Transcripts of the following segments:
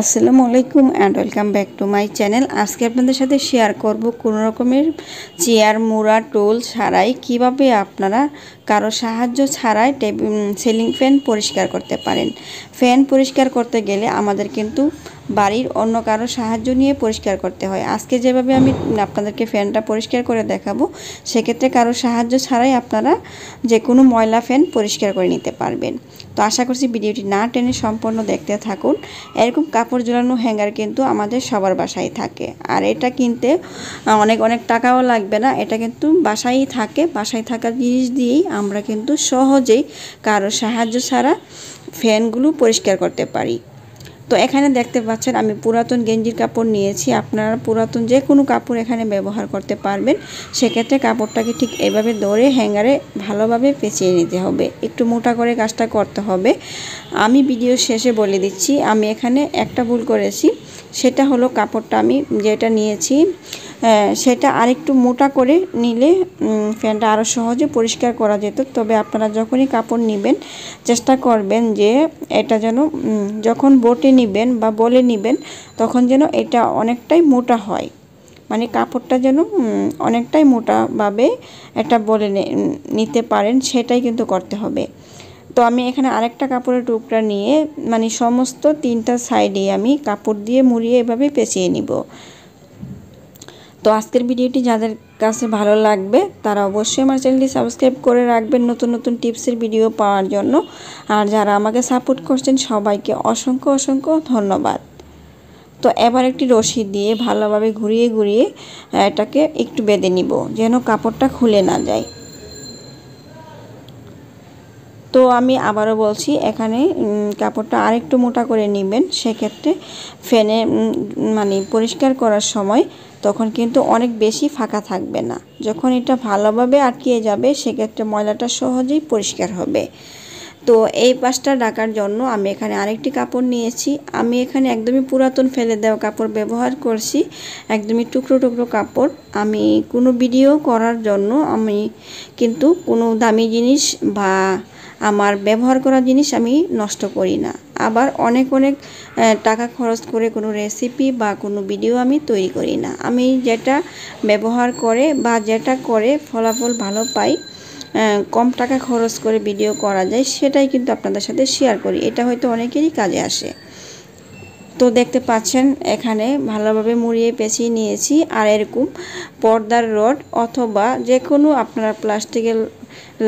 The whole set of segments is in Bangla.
আসসালামু আলাইকুম and welcome back to my channel. আজকে আপনাদের সাথে শেয়ার করব কোনো রকমের চেয়ার মোড়া টোল ছাড়াই কিভাবে আপনারা কারো সাহায্য ছাড়াই সিলিং ফ্যান পরিষ্কার করতে পারেন। ফ্যান পরিষ্কার করতে গেলে আমাদের কিন্তু বাড়ির অন্য কারো সাহায্য নিয়ে পরিষ্কার করতে হয়। আজকে যেভাবে আমি আপনাদেরকে ফ্যানটা পরিষ্কার করে দেখাবো, সেক্ষেত্রে কারো সাহায্য ছাড়াই আপনারা যে কোনো ময়লা ফ্যান পরিষ্কার করে নিতে পারবেন। তো আশা করছি ভিডিওটি না টেনে সম্পূর্ণ দেখতে থাকুন। এরকম কাপড় ঝোলানো হ্যাঙ্গার কিন্তু আমাদের সবার বাসায় থাকে, আর এটা কিনতে অনেক টাকাও লাগবে না। এটা কিন্তু বাসায়ই থাকে। বাসায় থাকা জিনিস দিয়েই আমরা কিন্তু সহজেই কারো সাহায্য ছাড়া ফ্যানগুলো পরিষ্কার করতে পারি। তো এখানে দেখতে পাচ্ছেন আমি পুরাতন গেঞ্জির কাপড় নিয়েছি। আপনারা পুরাতন যে কোনো কাপড় এখানে ব্যবহার করতে পারবেন। সেক্ষেত্রে কাপড়টাকে ঠিক এইভাবে ধরে হ্যাঙ্গারে ভালোভাবে পেঁচিয়ে নিতে হবে। একটু মোটা করে কাজটা করতে হবে। আমি ভিডিও শেষে বলে দিচ্ছি আমি এখানে একটা ভুল করেছি। সেটা হলো কাপড়টা আমি যেটা নিয়েছি সেটা আরেকটু মোটা করে নিলে ফ্যানটা আরও সহজে পরিষ্কার করা যেত। তবে আপনারা যখনই কাপড় নেবেন চেষ্টা করবেন যে এটা যেন যখন বটে নেবেন বা বলে নেবেন তখন যেন এটা অনেকটাই মোটা হয়, মানে কাপড়টা যেন অনেকটাই মোটাভাবে এটা বলে নিতে পারেন, সেটাই কিন্তু করতে হবে। তো আমি এখানে আরেকটা কাপড়ের টুকরা নিয়ে মানে সমস্ত তিনটা সাইডে আমি কাপড় দিয়ে মুড়িয়ে এভাবে পেঁচিয়ে নিব। তো আজকের ভিডিওটি যাদের কাছে ভালো লাগবে তারা অবশ্যই আমার চ্যানেলটি সাবস্ক্রাইব করে রাখবেন নতুন নতুন টিপসের ভিডিও পাওয়ার জন্য। আর যারা আমাকে সাপোর্ট করছেন সবাইকে অসংখ্য ধন্যবাদ। তো এবার একটি রশি দিয়ে ভালোভাবে ঘুরিয়ে এটাকে একটু বেঁধে নিব যেন কাপড়টা খুলে না যায়। তো আমি আবারও বলছি, এখানে কাপড়টা আরেকটু মোটা করে নেবেন। সেক্ষেত্রে ফ্যানে মানে পরিষ্কার করার সময় তখন কিন্তু অনেক বেশি ফাঁকা থাকবে না। যখন এটা ভালোভাবে আটকিয়ে যাবে সেক্ষেত্রে ময়লাটা সহজেই পরিষ্কার হবে। তো এই পাশটা ঢাকার জন্য আমি এখানে আরেকটি কাপড় নিয়েছি। আমি এখানে একদমই পুরাতন ফেলে দেওয়া কাপড় ব্যবহার করছি, একদমই টুকরো কাপড়। আমি কোনো ভিডিও করার জন্য আমি কিন্তু কোনো দামি জিনিস বা আমার ব্যবহার করা জিনিস আমি নষ্ট করি না। আবার অনেক টাকা খরচ করে কোনো রেসিপি বা কোনো ভিডিও আমি তৈরি করি না। আমি যেটা ব্যবহার করে বা যেটা করে ফলাফল ভালো পাই, কম টাকা খরচ করে ভিডিও করা যায়, সেটাই কিন্তু আপনাদের সাথে শেয়ার করি। এটা হয়তো অনেকেরই কাজে আসে। তো দেখতে পাচ্ছেন এখানে ভালোভাবে মুড়িয়ে পেঁচিয়ে নিয়েছি। আর এরকম পর্দার রড অথবা যে কোনো আপনারা প্লাস্টিকের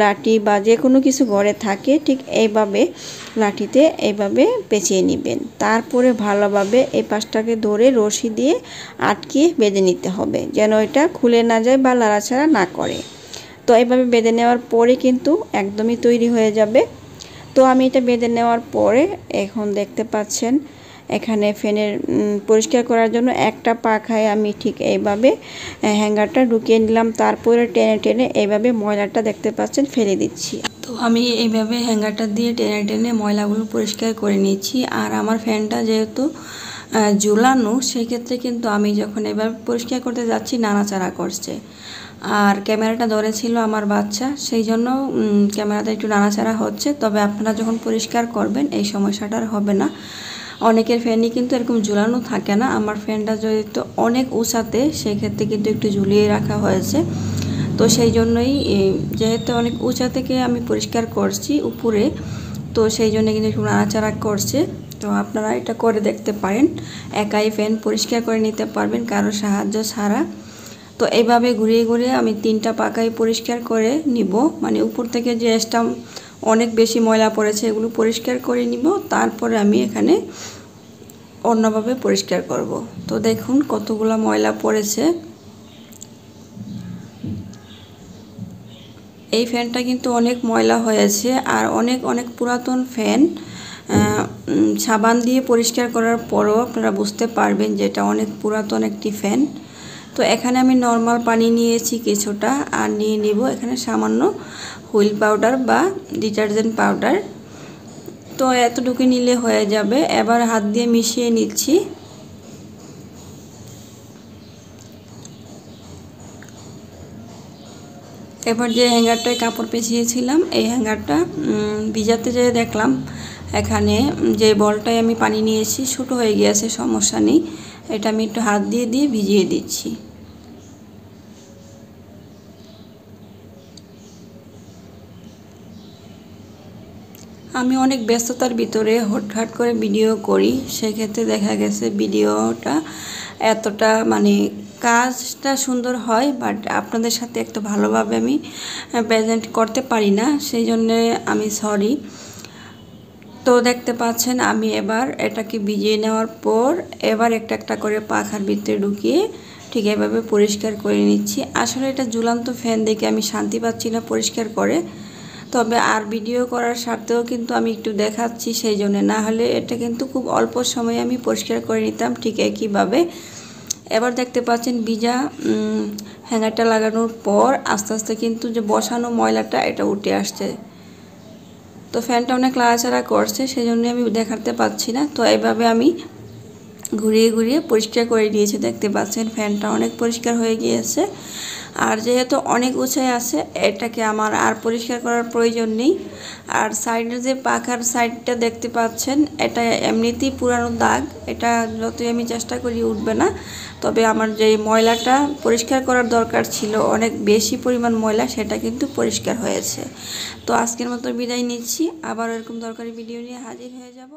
লাঠি বা যে কোনো কিছু ঘরে থাকে ঠিক এইভাবে লাঠিতে এইভাবে পেঁচিয়ে নেবেন। তারপরে ভালোভাবে এই পাশটাকে ধরে রশি দিয়ে আটকিয়ে বেঁধে নিতে হবে যেন এটা খুলে না যায় বা নাড়াচাড়া না করে। তো এইভাবে বেঁধে নেওয়ার পরে কিন্তু একদমই তৈরি হয়ে যাবে। তো আমি এটা বেঁধে নেওয়ার পরে এখন দেখতে পাচ্ছেন এখানে ফ্যানের পরিষ্কার করার জন্য একটা পাখায় আমি ঠিক এইভাবে হ্যাঙ্গারটা ঢুকিয়ে নিলাম। তারপরে টেনে এইভাবে ময়লাটা দেখতে পাচ্ছেন ফেলে দিচ্ছি। তো আমি এইভাবে হ্যাঙ্গারটা দিয়ে টেনে ময়লাগুলো পরিষ্কার করে নিচ্ছি। আর আমার ফ্যানটা যেহেতু ঝুলানো, সেক্ষেত্রে কিন্তু আমি যখন এবার পরিষ্কার করতে যাচ্ছি নাড়াচাড়া করছে। আর ক্যামেরাটা ধরেছিল আমার বাচ্চা, সেই জন্য ক্যামেরাটা একটু নাড়াচাড়া হচ্ছে। তবে আপনারা যখন পরিষ্কার করবেন এই সমস্যাটা হবে না। অনেকের ফ্যানই কিন্তু এরকম ঝুলানো থাকে না। আমার ফ্যানটা যেহেতু অনেক উঁচাতে, সেক্ষেত্রে কিন্তু একটু ঝুলিয়ে রাখা হয়েছে। তো সেই জন্যই যেহেতু অনেক উঁচা থেকে আমি পরিষ্কার করছি উপরে, তো সেই জন্য কিন্তু একটু নাড়াচাড়া করছে। তো আপনারা এটা করে দেখতে পারেন, একাই ফ্যান পরিষ্কার করে নিতে পারবেন কারো সাহায্য ছাড়া। তো এইভাবে ঘুরিয়ে আমি তিনটা পাকায় পরিষ্কার করে নিব, মানে উপর থেকে যে স্টাম্প অনেক বেশি ময়লা পড়েছে এগুলো পরিষ্কার করে নিব। তারপরে আমি এখানে অন্যভাবে পরিষ্কার করব। তো দেখুন কতগুলো ময়লা পড়েছে। এই ফ্যানটা কিন্তু অনেক ময়লা হয়েছে। আর অনেক পুরাতন ফ্যান সাবান দিয়ে পরিষ্কার করার পরও আপনারা বুঝতে পারবেন যে এটা অনেক পুরাতন একটি ফ্যান। তো এখানে আমি নর্মাল পানি নিয়েছি কিছুটা, আর নিয়ে নিব এখানে সামান্য হুইল পাউডার বা ডিটারজেন্ট পাউডার। তো এতটুকু নিলে হয়ে যাবে। এবার হাত দিয়ে মিশিয়ে নিচ্ছি। এবার যে হ্যাঙ্গারটায় কাপড় পেঁচিয়েছিলাম এই হ্যাঙ্গারটা ভিজাতে যেয়ে দেখলাম এখানে যে বলটায় আমি পানি নিয়েছি ছোটো হয়ে গিয়েছে, সমস্যা নেই, এটা আমি একটু হাত দিয়ে দিয়ে ভিজিয়ে দিচ্ছি। আমি অনেক ব্যস্ততার ভিতরে হঠাৎ করে ভিডিও করি, সেক্ষেত্রে দেখা গেছে ভিডিওটা এতটা মানে কাজটা সুন্দর হয়, বাট আপনাদের সাথে একটু ভালোভাবে আমি প্রেজেন্ট করতে পারি না, সেই জন্যে আমি সরি। তো দেখতে পাচ্ছেন আমি এবার এটাকে ভিজিয়ে নেওয়ার পর এবার একটা একটা করে পাখার ভিতরে ঢুকিয়ে ঠিক এভাবে পরিষ্কার করে নিচ্ছি। আসলে এটা ঝুলন্ত ফ্যান দেখে আমি শান্তি পাচ্ছি না পরিষ্কার করে, তবে আর ভিডিও করার স্বার্থেও কিন্তু আমি একটু দেখাচ্ছি, সেই জন্য, না হলে এটা কিন্তু খুব অল্প সময়ে আমি পরিষ্কার করে নিতাম ঠিক একইভাবে। এবার দেখতে পাচ্ছেন ভিজা হ্যাঙ্গারটা লাগানোর পর আস্তে আস্তে কিন্তু যে বসানো ময়লাটা এটা উঠে আসছে। তো ফ্যানটা অনেক লাড়াচাড়া করছে, সেই জন্য আমি দেখাতে পাচ্ছি না। তো এইভাবে আমি ঘুরিয়ে ঘুরিয়ে পরিষ্কার করে দিয়েছি, দেখতে পাচ্ছেন ফ্যানটা অনেক পরিষ্কার হয়ে গিয়েছে। আর যেহেতু অনেক উঁচায় আছে, এটাকে আমার আর পরিষ্কার করার প্রয়োজন নেই। আর সাইডের যে পাখার সাইডটা দেখতে পাচ্ছেন, এটা এমনিতেই পুরানো দাগ, এটা যতই আমি চেষ্টা করি উঠবে না। তবে আমার যে ময়লাটা পরিষ্কার করার দরকার ছিল, অনেক বেশি পরিমাণ ময়লা, সেটা কিন্তু পরিষ্কার হয়েছে। তো আজকের মতো বিদায় নিচ্ছি, আবার এরকম দরকারি ভিডিও নিয়ে হাজির হয়ে যাব।